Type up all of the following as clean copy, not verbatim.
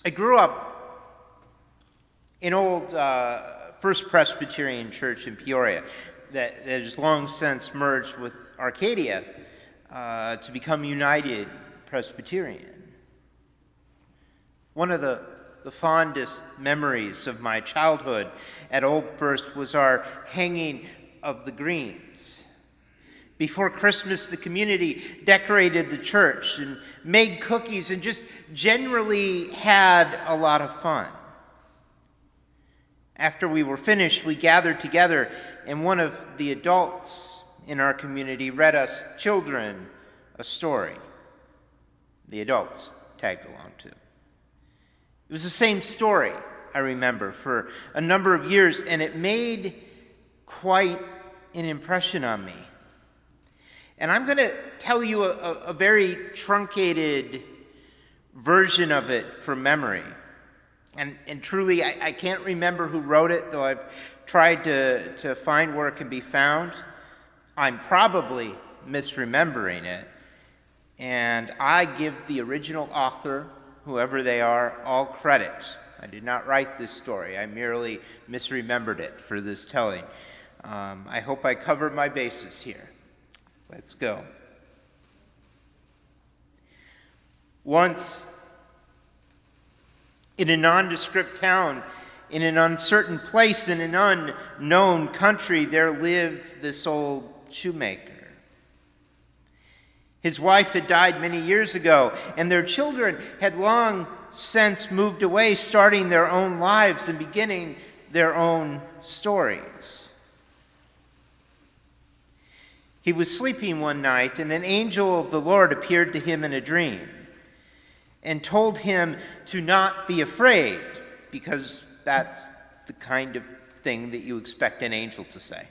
I grew up in old First Presbyterian Church in Peoria that has long since merged with Arcadia to become United Presbyterian. One of the fondest memories of my childhood at Old First was our hanging of the greens. Before Christmas, the community decorated the church and made cookies and just generally had a lot of fun. After we were finished, we gathered together, and one of the adults in our community read us children a story. The adults tagged along too. It was the same story, I remember, for a number of years, and it made quite an impression on me. And I'm going to tell you a very truncated version of it from memory. And truly, I can't remember who wrote it, though I've tried to find where it can be found. I'm probably misremembering it. And I give the original author, whoever they are, all credit. I did not write this story. I merely misremembered it for this telling. I hope I covered my bases here. Let's go. Once, in a nondescript town, in an uncertain place, in an unknown country, there lived this old shoemaker. His wife had died many years ago, and their children had long since moved away, starting their own lives and beginning their own stories. He was sleeping one night, and an angel of the Lord appeared to him in a dream and told him to not be afraid, because that's the kind of thing that you expect an angel to say.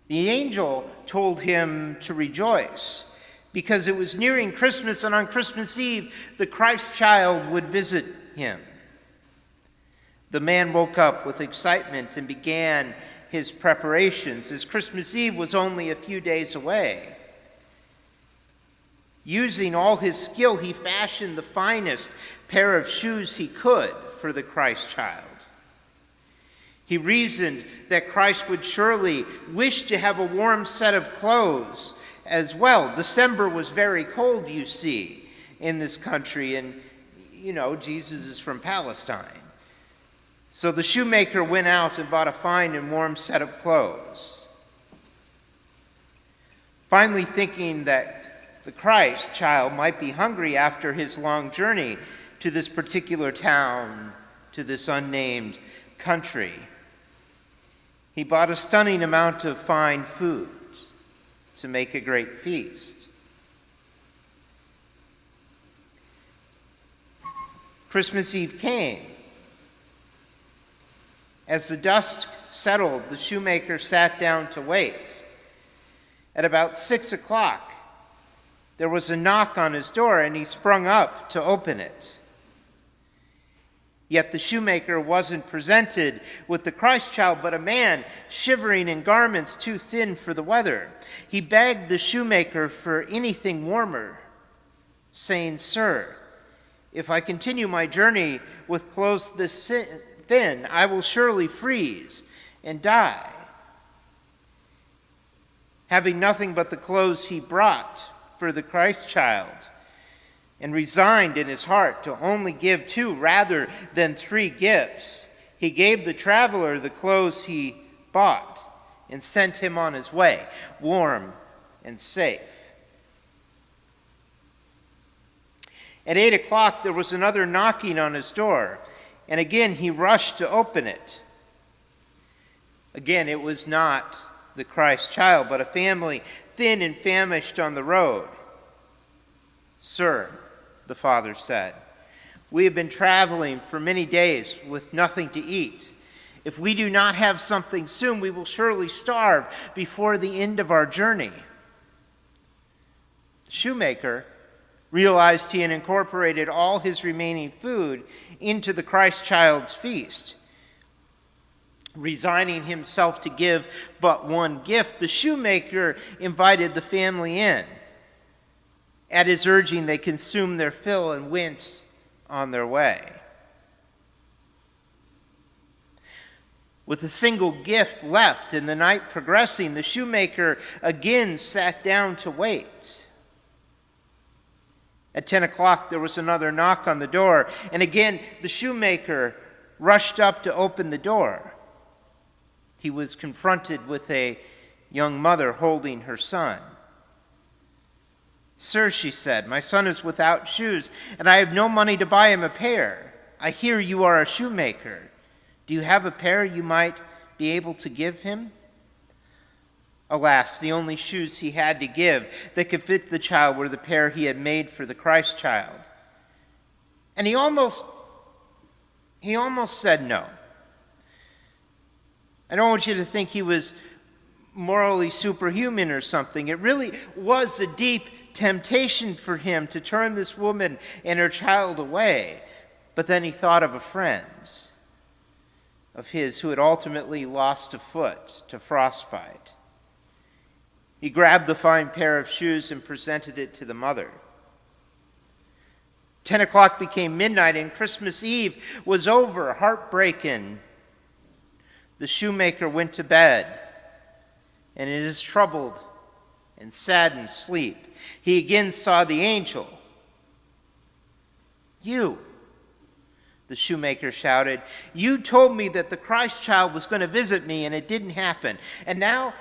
The angel told him to rejoice, because it was nearing Christmas, and on Christmas Eve, the Christ child would visit him. The man woke up with excitement and began his preparations, as Christmas Eve was only a few days away. Using all his skill, he fashioned the finest pair of shoes he could for the Christ child. He reasoned that Christ would surely wish to have a warm set of clothes as well. December was very cold, you see, in this country, and Jesus is from Palestine. So the shoemaker went out and bought a fine and warm set of clothes. Finally, thinking that the Christ child might be hungry after his long journey to this particular town, to this unnamed country, he bought a stunning amount of fine food to make a great feast. Christmas Eve came. As the dusk settled, the shoemaker sat down to wait. At about 6 o'clock, there was a knock on his door, and he sprung up to open it. Yet the shoemaker wasn't presented with the Christ child, but a man shivering in garments too thin for the weather. He begged the shoemaker for anything warmer, saying, "Sir, if I continue my journey with clothes this thin, I will surely freeze and die." Having nothing but the clothes he brought for the Christ child, and resigned in his heart to only give 2 rather than 3 gifts, he gave the traveler the clothes he bought and sent him on his way, warm and safe. At 8 o'clock, there was another knocking on his door, and again he rushed to open it. Again, it was not the Christ child, but a family thin and famished on the road. "Sir," the father said, "we have been traveling for many days with nothing to eat. If we do not have something soon, we will surely starve before the end of our journey." The shoemaker realized he had incorporated all his remaining food into the Christ child's feast. Resigning himself to give but 1 gift, the shoemaker invited the family in. At his urging, they consumed their fill and went on their way. With a single gift left and the night progressing, the shoemaker again sat down to wait. At 10 o'clock, there was another knock on the door, and again the shoemaker rushed up to open the door. He was confronted with a young mother holding her son. "Sir," she said, "my son is without shoes, and I have no money to buy him a pair. I hear you are a shoemaker. Do you have a pair you might be able to give him?" Alas, the only shoes he had to give that could fit the child were the pair he had made for the Christ child. And he almost said no. I don't want you to think he was morally superhuman or something. It really was a deep temptation for him to turn this woman and her child away. But then he thought of a friend of his who had ultimately lost a foot to frostbite. He grabbed the fine pair of shoes and presented it to the mother. 10 o'clock became midnight, and Christmas Eve was over. Heartbreaking, the shoemaker went to bed, and in his troubled and saddened sleep, he again saw the angel. "You," the shoemaker shouted, "you told me that the Christ child was going to visit me, and it didn't happen. And now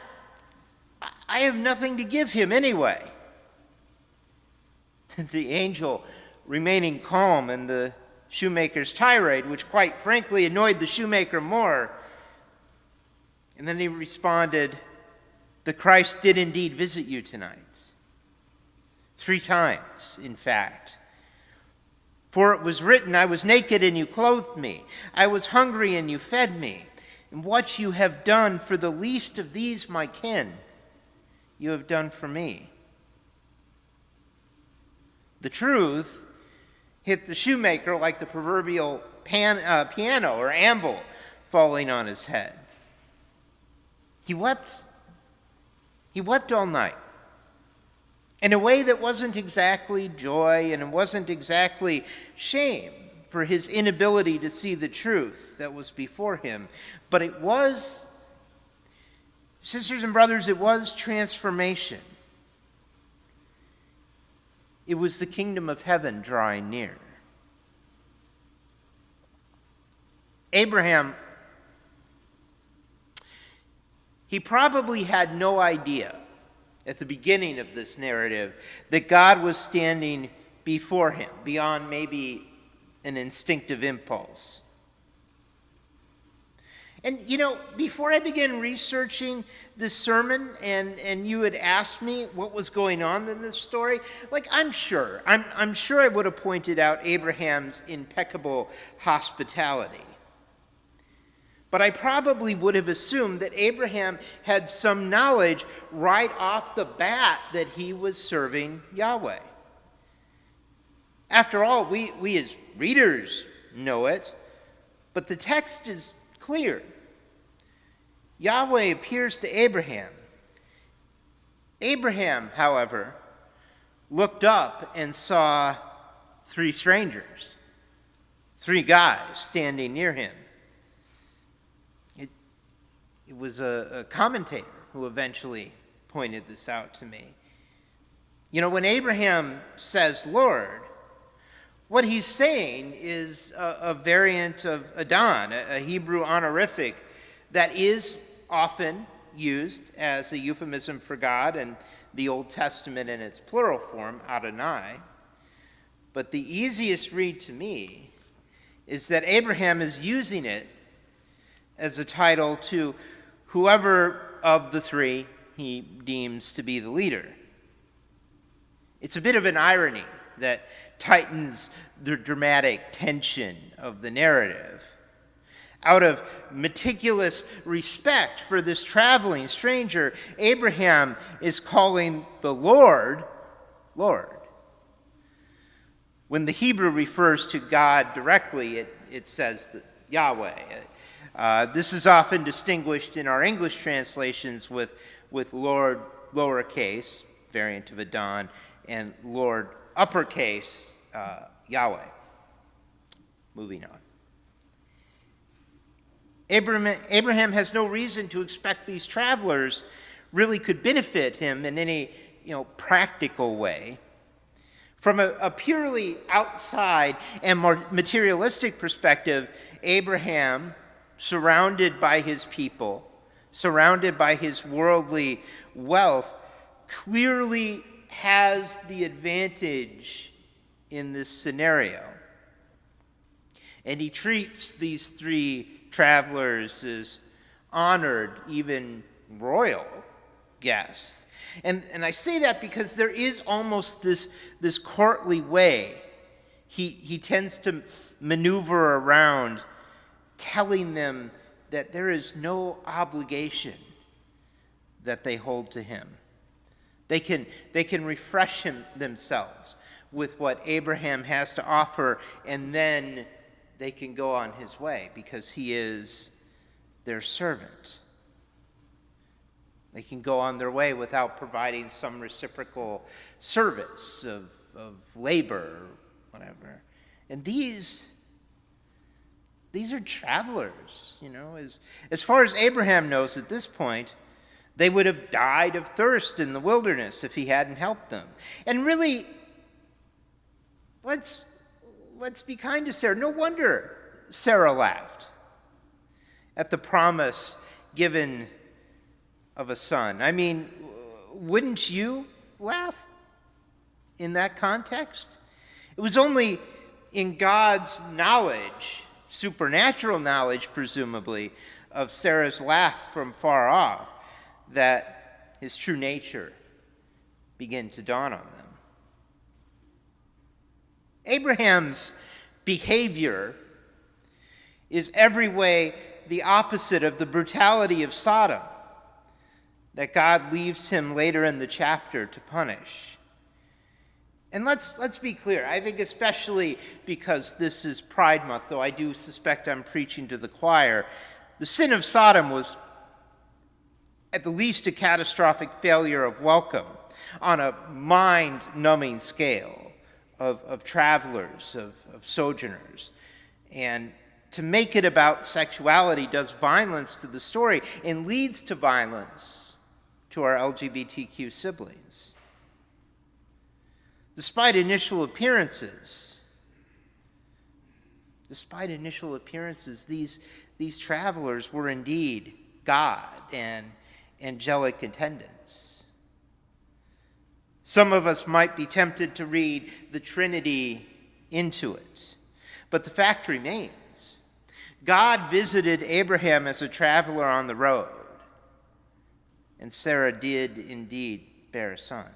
I have nothing to give him anyway." The angel, remaining calm in the shoemaker's tirade, which quite frankly annoyed the shoemaker more, and then he responded, "The Christ did indeed visit you tonight. 3 times, in fact. For it was written, I was naked and you clothed me. I was hungry and you fed me. And what you have done for the least of these my kin, you have done for me." The truth hit the shoemaker like the proverbial piano or anvil falling on his head. He wept all night in a way that wasn't exactly joy, and it wasn't exactly shame for his inability to see the truth that was before him. But it was, sisters and brothers, it was transformation. It was the kingdom of heaven drawing near. Abraham, he probably had no idea at the beginning of this narrative that God was standing before him, beyond maybe an instinctive impulse. And before I began researching this sermon, and you had asked me what was going on in this story, I'm sure I would have pointed out Abraham's impeccable hospitality. But I probably would have assumed that Abraham had some knowledge right off the bat that he was serving Yahweh. After all, we as readers know it, but the text is clear. Yahweh appears to Abraham. Abraham, however, looked up and saw 3 strangers, 3 guys standing near him. It was a commentator who eventually pointed this out to me. When Abraham says Lord, what he's saying is a variant of Adon, a Hebrew honorific that is often used as a euphemism for God in the Old Testament in its plural form, Adonai. But the easiest read to me is that Abraham is using it as a title to whoever of the 3 he deems to be the leader. It's a bit of an irony that tightens the dramatic tension of the narrative. Out of meticulous respect for this traveling stranger, Abraham is calling the Lord, Lord. When the Hebrew refers to God directly, it says that Yahweh. This is often distinguished in our English translations with Lord lowercase, variant of Adon, and Lord uppercase, Yahweh. Moving on. Abraham has no reason to expect these travelers really could benefit him in any practical way. From a purely outside and more materialistic perspective, Abraham, surrounded by his people, surrounded by his worldly wealth, clearly has the advantage in this scenario. And he treats these three travelers as honored, even royal guests. And I say that because there is almost this courtly way he tends to maneuver around, telling them that there is no obligation that they hold to him. They can refresh themselves with what Abraham has to offer, and then they can go on his way because he is their servant. They can go on their way without providing some reciprocal service of labor or whatever. And these are travelers, As far as Abraham knows at this point, they would have died of thirst in the wilderness if he hadn't helped them. And really, let's be kind to Sarah. No wonder Sarah laughed at the promise given of a son. I mean, wouldn't you laugh in that context? It was only in God's knowledge, supernatural knowledge presumably, of Sarah's laugh from far off, that his true nature began to dawn on them. Abraham's behavior is every way the opposite of the brutality of Sodom that God leaves him later in the chapter to punish. And let's be clear. I think especially because this is Pride Month, though I do suspect I'm preaching to the choir, the sin of Sodom was at the least a catastrophic failure of welcome on a mind-numbing scale of travelers, of sojourners. And to make it about sexuality does violence to the story and leads to violence to our LGBTQ siblings. Despite initial appearances, these travelers were indeed God and angelic attendants. Some of us might be tempted to read the Trinity into it, but the fact remains, God visited Abraham as a traveler on the road, and Sarah did indeed bear a son.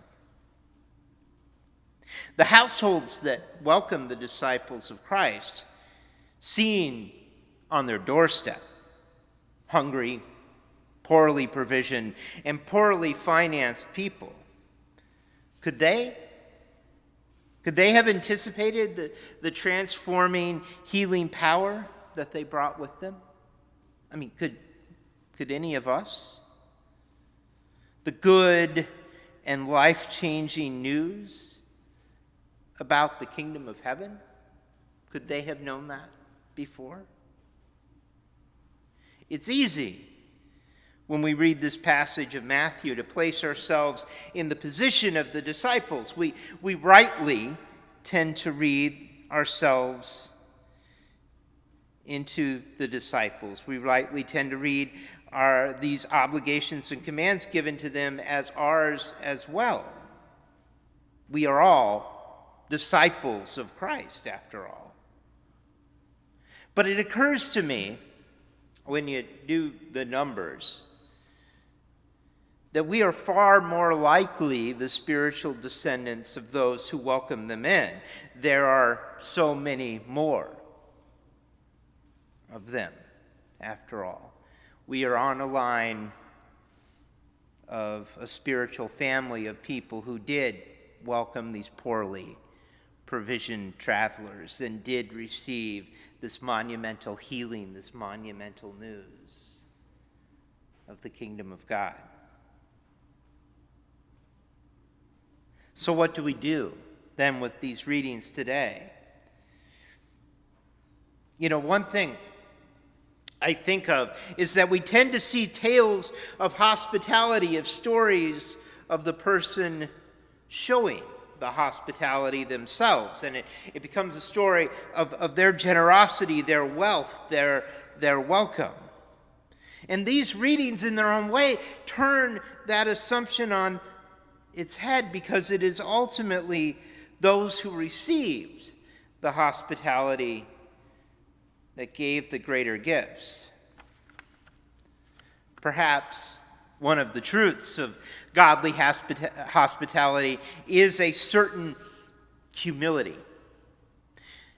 The households that welcomed the disciples of Christ, seen on their doorstep, hungry, poorly provisioned, and poorly financed people, could they have anticipated the transforming, healing power that they brought with them? I mean, could any of us? The good and life-changing news about the kingdom of heaven, could they have known that before? It's easy when we read this passage of Matthew to place ourselves in the position of the disciples. We rightly tend to read ourselves into the disciples. We rightly tend to read these obligations and commands given to them as ours as well. We are all disciples of Christ, after all. But it occurs to me, when you do the numbers, that we are far more likely the spiritual descendants of those who welcome them in. There are so many more of them, after all. We are on a line of a spiritual family of people who did welcome these poorly provisioned travelers and did receive this monumental healing, this monumental news of the kingdom of God. So what do we do then with these readings today? One thing I think of is that we tend to see tales of hospitality, of stories of the person showing the hospitality themselves. And it becomes a story of their generosity, their wealth, their welcome. And these readings, in their own way, turn that assumption on its head, because it is ultimately those who received the hospitality that gave the greater gifts. Perhaps one of the truths of godly hospitality is a certain humility,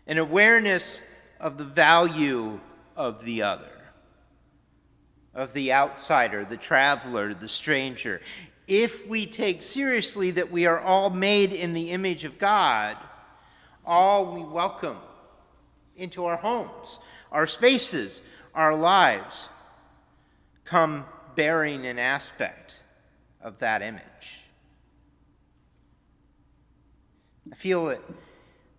an awareness of the value of the other, of the outsider, the traveler, the stranger. If we take seriously that we are all made in the image of God, all we welcome into our homes, our spaces, our lives, come bearing an aspect of that image. I feel that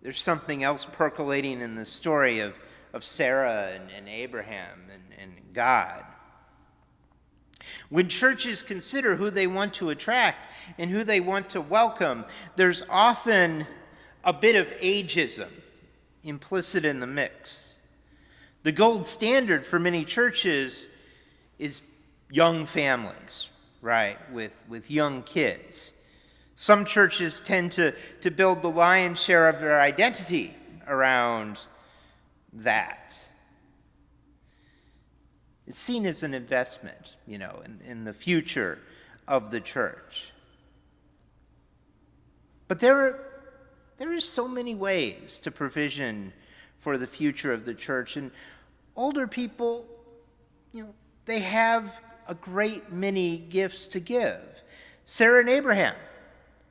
there's something else percolating in the story of Sarah and Abraham and God. When churches consider who they want to attract and who they want to welcome, there's often a bit of ageism implicit in the mix. The gold standard for many churches is young families, right, with young kids. Some churches tend to build the lion's share of their identity around that. It's seen as an investment, in the future of the church. But there is so many ways to provision for the future of the church. And older people, they have a great many gifts to give. Sarah and Abraham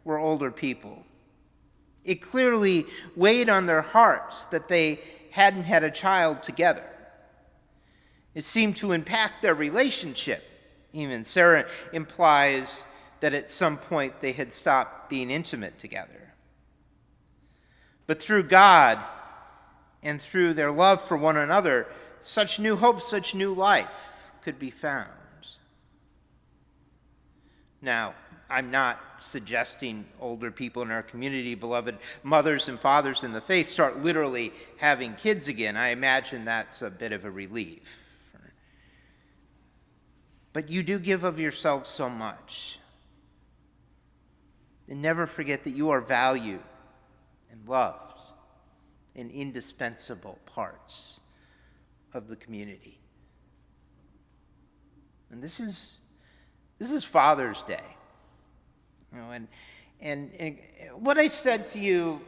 were older people. It clearly weighed on their hearts that they hadn't had a child together. It seemed to impact their relationship. Even Sarah implies that at some point they had stopped being intimate together. But through God and through their love for one another, such new hope, such new life could be found. Now, I'm not suggesting older people in our community, beloved mothers and fathers in the faith, start literally having kids again. I imagine that's a bit of a relief. But you do give of yourself so much. And never forget that you are valued and loved and indispensable parts of the community. And this is Father's Day. And what I said to you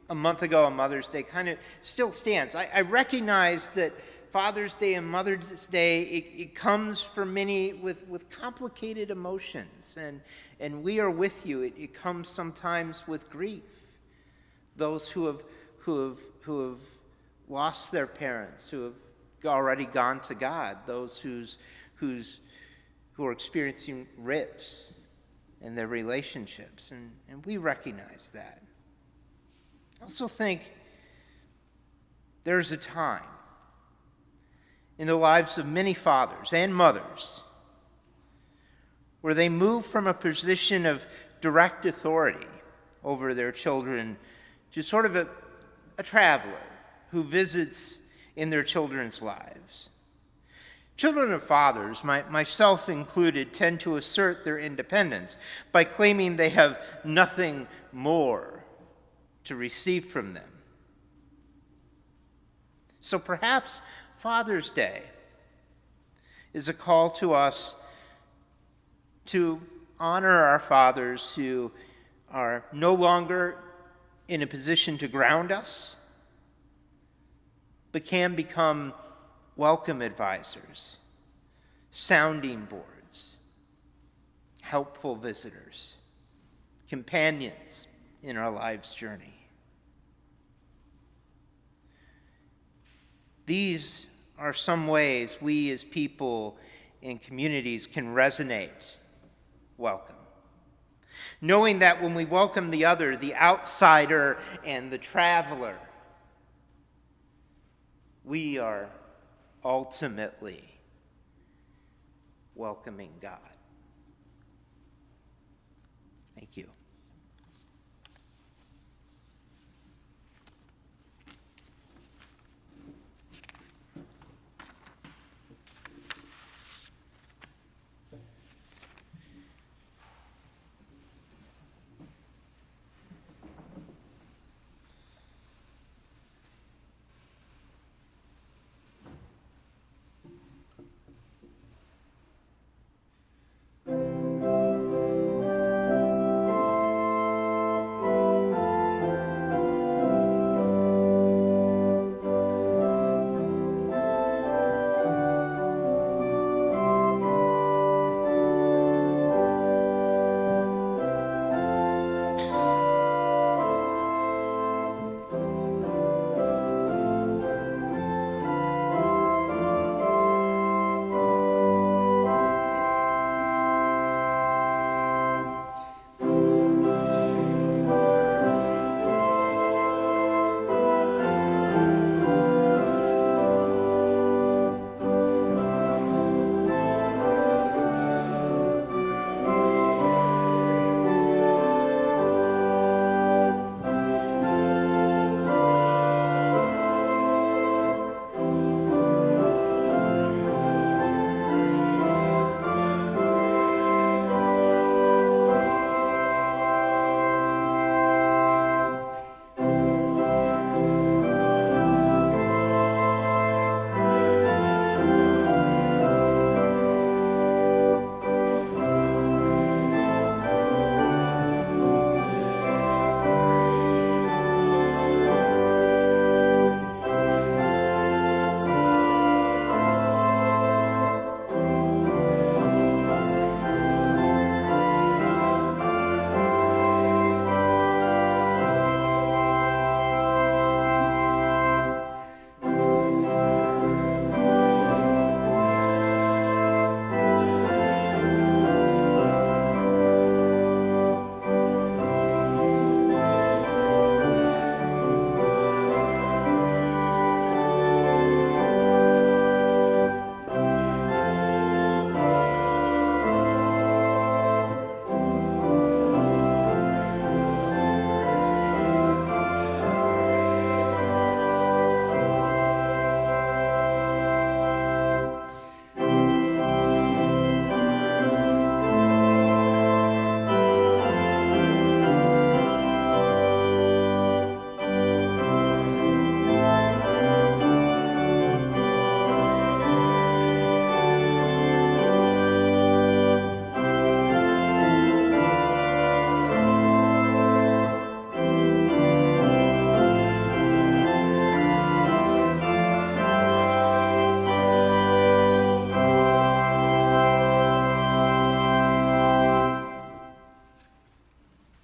a month ago on Mother's Day kind of still stands. I recognize that Father's Day and Mother's Day, it comes for many with complicated emotions, and we are with you. It comes sometimes with grief. Those who have lost their parents, who have already gone to God, those who are experiencing rifts in their relationships, and we recognize that. I also think there's a time in the lives of many fathers and mothers where they move from a position of direct authority over their children to sort of a traveler who visits in their children's lives. Children of fathers, myself included, tend to assert their independence by claiming they have nothing more to receive from them. So perhaps Father's Day is a call to us to honor our fathers who are no longer in a position to ground us, but can become welcome advisors, sounding boards, helpful visitors, companions in our life's journey. These are some ways we as people and communities can resonate welcome. Knowing that when we welcome the other, the outsider and the traveler, we are ultimately welcoming God. Thank you.